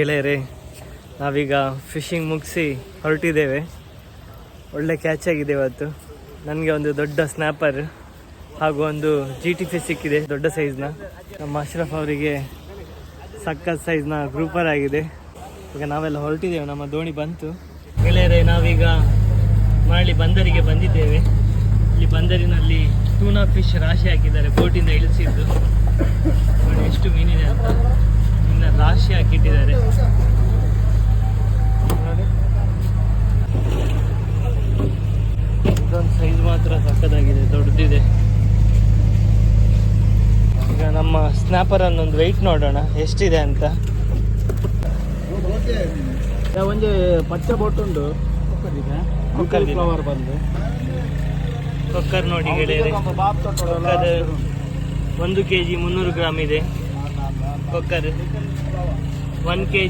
ಗೆಳೆಯರೇ, ನಾವೀಗ ಫಿಶಿಂಗ್ ಮುಗಿಸಿ ಹೊರಟಿದ್ದೇವೆ. ಒಳ್ಳೆ ಕ್ಯಾಚ್ ಆಗಿದೆ ಇವತ್ತು. ನನಗೆ ಒಂದು ದೊಡ್ಡ ಸ್ನ್ಯಾಪರ್ ಹಾಗೂ ಒಂದು GT ಫಿಶ್ ಸಿಕ್ಕಿದೆ, ದೊಡ್ಡ ಸೈಜ್ನ. ನಮ್ಮ ಅಶ್ರಫ್ ಅವರಿಗೆ ಸಕ್ಕತ್ ಸೈಜ್ನ ಗ್ರೂಪರ್ ಆಗಿದೆ. ಈಗ ನಾವೆಲ್ಲ ಹೊರಟಿದ್ದೇವೆ, ನಮ್ಮ ದೋಣಿ ಬಂತು. ಗೆಳೆಯರೇ, ನಾವೀಗ ಮರಳಿ ಬಂದರಿಗೆ ಬಂದಿದ್ದೇವೆ. ಇಲ್ಲಿ ಬಂದರಿನಲ್ಲಿ ಟೂನಾ ಫಿಶ್ ರಾಶಿ ಹಾಕಿದ್ದಾರೆ, ಬೋಟಿಂದ ಇಳಿಸಿದ್ದು. ನೋಡಿ ಎಷ್ಟು ಮೀನಿದೆ ಅಂತ, ಇನ್ನು ರಾಶಿ ಹಾಕಿಟ್ಟಿದ್ದಾರೆ ನೋಡಿ. ಇದೊಂದು ಸೈಜ್ ಮಾತ್ರ ಸಕ್ಕದಾಗಿದೆ, ದೊಡ್ಡದಿದೆ. ಈಗ ನಮ್ಮ ಸ್ನ್ಯಾಪರ್ ಅನ್ನೊಂದು ವೆಯ್ಟ್ ನೋಡೋಣ ಎಷ್ಟಿದೆ ಅಂತ. ಒಂದು ಪಚ್ಚ ಬೋಟ್ ಉಂಟು, ಫ್ಲವರ್ ಬಂದು ಕೊಕ್ಕರ್ ನೋಡಿ ಗೆಳೆಯರೆ. ಕೊಕ್ಕರ್ 1 kg 300 ಗ್ರಾಮ್ ಇದೆ. ಕೊಕ್ಕರ್ 1 kg